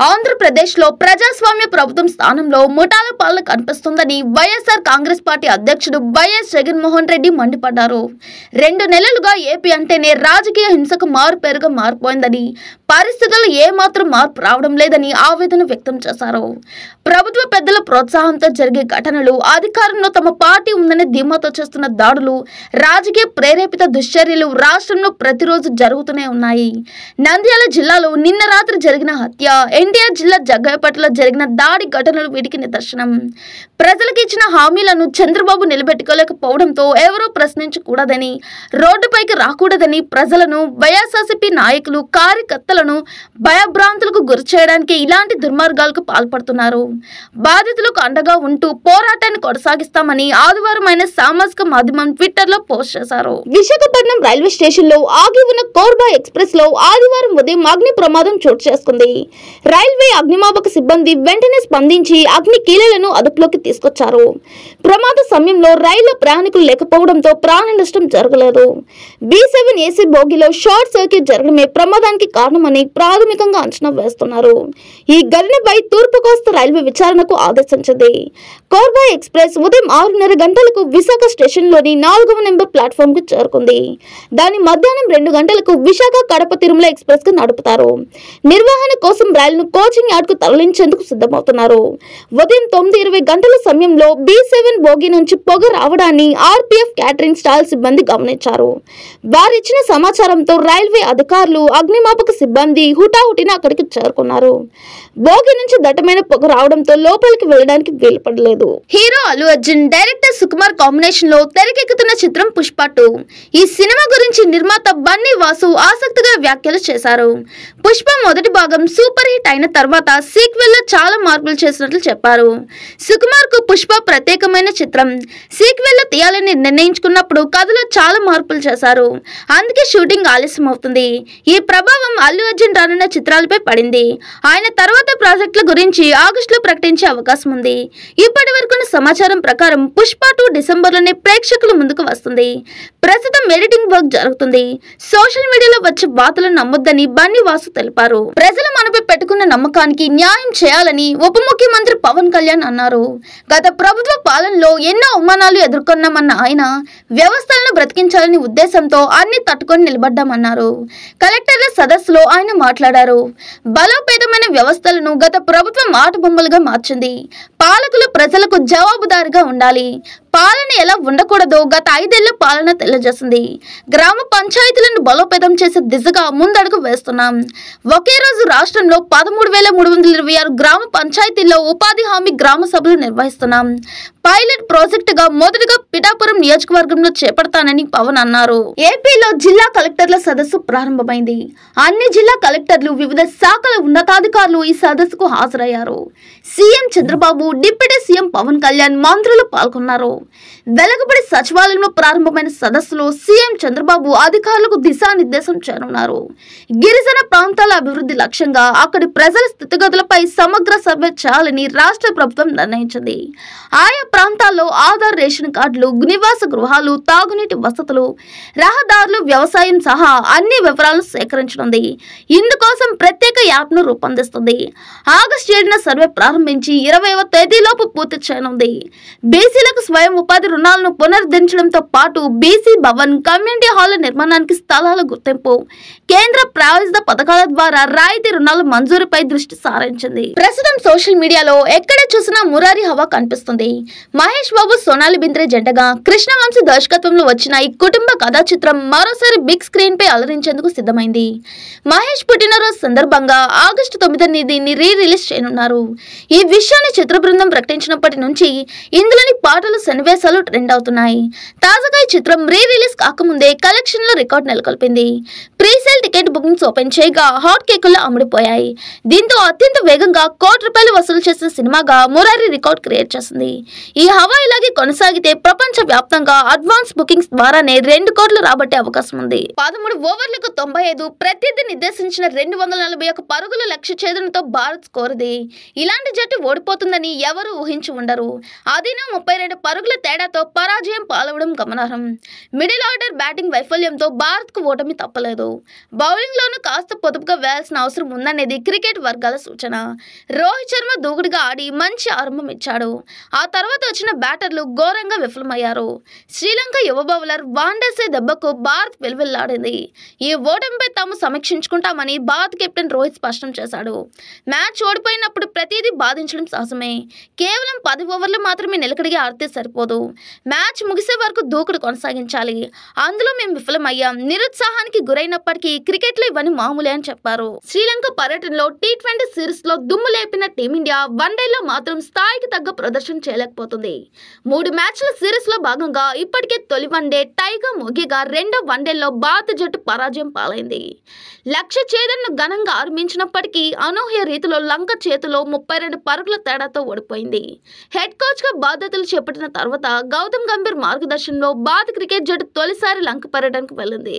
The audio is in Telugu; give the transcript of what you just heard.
ఆంధ్రప్రదేశ్లో ప్రజాస్వామ్య ప్రభుత్వం స్థానంలో ముఠాల పాలన కనిపిస్తుందని వైఎస్ఆర్ కాంగ్రెస్ పార్టీ అధ్యక్షుడు వైఎస్ జగన్మోహన్ రెడ్డి మండిపడ్డారు. 2 నెలలుగా ఏపీ అంటేనే రాజకీయ హింసకు మారుపేరుగా మారిపోయిందని, పరిస్థితుల్లో ఏమాత్రం మార్పు రావడం లేదని ఆవేదన వ్యక్తం చేశారు. ప్రభుత్వ పెద్దల ప్రోత్సాహంతో జరిగే ఘటనలు, అధికారంలో తమ పార్టీ ఉందనే ధీమాతో చేస్తున్న దాడులు, రాజకీయ ప్రేరేపిత దుశ్చర్యలు రాష్ట్రంలో ప్రతిరోజు జరుగుతూనే ఉన్నాయి. నంద్యాల జిల్లాలో నిన్న రాత్రి జరిగిన హత్య, ఎన్టీఆర్ జిల్లా జగ్గయ్యపేటలో జరిగిన దాడి ఘటనలు వీటికి నిదర్శనం. ప్రజలకు ఇచ్చిన హామీలను చంద్రబాబు నిలబెట్టుకోలేకపోవడంతో ఎవరూ ప్రశ్నించకూడదని, రోడ్డుపైకి రాకూడదని ప్రజలను, వైఎస్ఆర్సీపీ నాయకులు, కార్యకర్తలను భయభ్రాంతులకు గురి చేయడానికి ఇలాంటి దుర్మార్గాలకు పాల్పడుతున్నారు. బాధితులకు అండగా ఉంటూ పోరాటాన్ని కొనసాగిస్తామని ఆదివారం ఆయన సామాజిక మాధ్యమం ట్విట్టర్లో పోస్ట్ చేశారు. విశాఖపట్నం రైల్వే స్టేషన్ లో ఆగి ఉన్న కోర్బా ఎక్స్ప్రెస్ లో ఆదివారం ఉదయం అగ్ని ప్రమాదం చోటు చేసుకుంది. రైల్వే అగ్నిమాపక సిబ్బంది వెంటనే స్పందించి అగ్ని కీలలను అదుపులోకి తీసుకొచ్చారు. ప్రమాద సమయంలో రైల్లో ప్రయాణికులు లేకపోవడంతో ప్రాణ నష్టం జరగలేదు. B7 AC బోగిలో షార్ట్ సర్క్యూట్ జరగడమే ప్రమాదానికి కారణమని ప్రాథమికంగా అంచనా వేస్తున్నారు. ఈ ఘటనపై తూర్పు కోస్తా రైల్వే విచారణకు ఆదేశించింది. కోర్బా ఎక్స్ప్రెస్ ఉదయం 6:30 గంటలకు విశాఖ స్టేషన్లోని 4వ నెంబర్ ప్లాట్ఫామ్ కు చేరుకుంది. దాని మధ్యాహ్నం 2 గంటలకు విశాఖ కడప తిరుమల ఎక్స్ప్రెస్ కు నడుపుతారు. నిర్వహణ కోసం రైలును కోచింగ్ యార్డ్ కు తరలించేందుకు సిద్ధమవుతున్నారు. ఉదయం 9:20 గంటల సమయంలో B7 బోగి నుంచి పొగ రావడాన్ని RPF క్యాటరింగ్ స్టాల్ సిబ్బంది గమనించారు. వారిచ్చిన సమాచారంతో రైల్వే అధికారులు, అగ్నిమాపక సిబ్బంది హుటాహుటిన అక్కడికి చేరుకున్నారు. బోగి నుంచి దట్టమైన పొగ రావడంతో లోపలికి వెళ్ళడానికి వీలు పడలేదు. Hero Allu Arjun, director Sukumar combination లో తెరకెక్కుతున్న చిత్రం పుష్ప 2. ఈ సినిమా గురించి నిర్మాత బన్నీ వాసు ఆసక్తికర వ్యాఖ్యలు చేశారు. పుష్ప మొదటి భాగం సూపర్ హిట్ అయిన తర్వాత సీక్వెల్ లో చాలా మార్పులు చేసినట్లు చెప్పారు. సుకుమార్ కు పుష్ప ప్రత్యేకమైన చిత్రం. సీక్వెల్ లో తీయాలని నిర్ణయించుకున్నప్పుడు కథలో చాలా మార్పులు చేశారు. అందుకే షూటింగ్ ఆలస్యం అవుతుంది. ఈ ప్రభావం అల్లు అర్జున్ రానున్న చిత్రాలపై పడింది. ఆయన తర్వాత ప్రాజెక్టుల గురించి ఆగస్టులో ప్రకటించే అవకాశం ఉంది. ఇప్పటి వరకు సమాచారం ప్రకారం పుష్ప 2 డిసెంబర్లోనే ప్రేక్షకుల ముందుకు వస్తుంది. ప్రస్తుతం ఎడిటింగ్ వర్క్ జరుగుతుంది. సోషల్ మీడియాలో వచ్చే వార్తలను నమ్మొద్దని బన్నీ వాసు తెలిపారు. ప్రజలు మనపై పెట్టుకున్న నమ్మకానికి న్యాయం చేయాలని ఉప ముఖ్యమంత్రి పవన్ కళ్యాణ్ అన్నారు. గత ప్రభుత్వ పాలనలో ఎన్నో అవమానాలు ఎదుర్కొన్నామన్న ఆయన, వ్యవస్థలను బ్రతికించాలని ఉద్దేశంతో అన్ని తట్టుకొని నిలబడ్డామన్నారు. కలెక్టర్ల సదస్సులో ఆయన మాట్లాడారు. బలోపేతమైన వ్యవస్థలను గత ప్రభుత్వం ఆటబొమ్మలుగా మార్చింది. పాలకులు ప్రజలకు జవాబుదారీగా ఉండాలి. పాలన ఎలా ఉండకూడదో గత 5 ఏళ్ల పాలన తెలియజేసింది. గ్రామ పంచాయతీలను బలోపేతం చేసే దిశగా ముందడుగు వేస్తున్నాం. ఒకే రోజు రాష్ట్రంలో 13,326 గ్రామ పంచాయతీల్లో ఉపాధి హామీ గ్రామ సభలు నిర్వహిస్తున్నాం. పైలట్ ప్రాజెక్టుగా మొదటిగా పిఠాపురం నియోజకవర్గంలో చేపడతానని పవన్ అన్నారు. ఏపీలో జిల్లా కలెక్టర్ల సదస్సు ప్రారంభమైంది. అన్ని జిల్లా కలెక్టర్లు, వివిధ శాఖల ఉన్నతాధికారులు ఈ సదస్సుకు హాజరయ్యారు. CM Chandrababu, deputy CM Pavan Kalyan, మంత్రులు పాల్గొన్నారు. వెలగపూడి సచివాలయంలో ప్రారంభమైన సదస్సులో సీఎం చంద్రబాబు అధికారులకు దిశానిర్దేశం చేయనున్నారు. గిరిజన ప్రాంతాల అభివృద్ధి లక్ష్యంగా అక్కడి ప్రజల స్థితిగతులపై సమగ్ర సర్వే చేయాలని రాష్ట్ర ప్రభుత్వం నిర్ణయించింది. ఆయా ప్రాంతాల్లో ఆధార్, రేషన్ కార్డులు, నివాస గృహాలు, తాగునీటి వసతులు, రహదారులు, వ్యవసాయం సహా అన్ని వివరాలను సేకరించనుంది. ఇందుకోసం ప్రత్యేక యాప్ను రూపొందిస్తుంది. ఆగస్టు 7న సర్వే ప్రారంభించి 20వ తేదీలోపు పూర్తి చేయనుంది. బీసీలకు స్వయం ఉపాధి రుణాలను పునరుద్ధరించడంతో పాటు బీసీ భవన్, కమ్యూనిటీ హాల్ నిర్మాణానికి స్థలాల గుర్తింపు, కేంద్ర ప్రాయోజిత పథకాల ద్వారా రాయితీ రుణాల మంజూరుపై దృష్టి సారించింది. ప్రస్తుతం సోషల్ మీడియాలో ఎక్కడ చూసినా మురారి హవా కనిపిస్తుంది. మహేష్ బాబు, సోనాలి బింద్రే జంటగా కృష్ణవంశీ దర్శకత్వంలో వచ్చిన ఈ కుటుంబ కథా చిత్రం మరోసారి బిగ్ స్క్రీన్ పై అలరించేందుకు సిద్ధమైంది. మహేష్ పుట్టినరోజు సందర్భంగా ఆగస్టు 9న దీన్ని రిలీజ్ చేయనున్నారు. ఈ విషయాన్ని చిత్ర బృందం ప్రకటించినప్పటి నుంచి ఇందులోని పాటలు, సన్నివేశాలు ట్రెండ్ అవుతున్నాయి. తాజాగా ఈ చిత్రం రిలీజ్ కాకముందే కలెక్షన్ లో రికార్డు నెలకొల్పింది. ప్రీసేల్ టికెట్ బుకింగ్స్ ఓపెన్ చేయగా హాట్ కేకుల్లో అమ్ముడిపోయాయి. దీంతో అత్యంత వేగంగా ₹1,00,00,000 వసూలు చేసిన సినిమాగా మురారి రికార్డ్ క్రియేట్ చేసింది. ఈ హవా ఇలాగే కొనసాగితే ప్రపంచ వ్యాప్తంగా అడ్వాన్స్ బుకింగ్స్ ద్వారానే 2 కోట్లు రాబట్టే అవకాశం ఉంది. 13 ఓవర్లకు 95, ప్రత్యర్థి నిర్దేశించిన 241 పరుగుల లక్ష్య ఛేదనతో భారత్ స్కోరుది. ఇలాంటి జట్టు ఓడిపోతుందని ఎవరు ఊహించి ఉండరు. అదిను 32 పరుగుల పరుగుల తేడాతో పరాజయం పాలవడం గమనార్హం. మిడిల్ ఆర్డర్ బ్యాటింగ్ వైఫల్యంతో భారత్కు ఓటమి తప్పలేదు. బౌలింగ్లోనూ కాస్త పొదుపుగా వేయాల్సిన అవసరం ఉందనేది క్రికెట్ వర్గాల సూచన. రోహిత్ శర్మ దూకుడుగా ఆడి మంచి ఆరంభం ఇచ్చాడు. ఆ తర్వాత వచ్చిన బ్యాటర్లు ఘోరంగా విఫలమయ్యారు. శ్రీలంక యువ బౌలర్ వాండేసే దెబ్బకు భారత్ వెల్వెల్లాడింది. ఈ ఓటమిపై తాము సమీక్షించుకుంటామని భారత్ కెప్టెన్ రోహిత్ స్పష్టం చేశాడు. మ్యాచ్ ఓడిపోయినప్పుడు ప్రతిదీ బాధించడం సహజమే. కేవలం 10 ఓవర్లు మాత్రమే నిలకడగా ఆడితే సరిపోదు. మ్యాచ్ ముగిసే వరకు దూకుడు కొనసాగించాలి. అందులో మేము విఫలమయ్యాం. నిరుత్సాహానికి గురైనప్పటికీ క్రికెట్లో ఇవన్నీ మామూలే అని చెప్పారు. శ్రీలంక పర్యటనలో T20 సిరీస్ లో దుమ్ము లేపిన టీమిండియా వన్డేలో మాత్రం స్థాయికి తగ్గ ప్రదర్శన చేయలేకపోతుంది. 3 మ్యాచ్ల సిరీస్ లో భాగంగా ఇప్పటికే తొలి వన్డే టైగా మొగిగా రెండో వన్డేలో భారత జట్టు పరాజయం పాలైంది. లక్ష్య ఛేదనను ఘనంగా ఆరంభించినప్పటికీ అనూహ్య రీతిలో లంక చేతిలో 32 పరుగుల తేడాతో ఓడిపోయింది. హెడ్ కోచ్ గా బాధ్యతలు చేపట్టిన తర్వాత గౌతమ్ గంభీర్ మార్గదర్శనంలో భారత క్రికెట్ జట్టు తొలిసారి లంక పర్యటనకు వెళ్ళింది.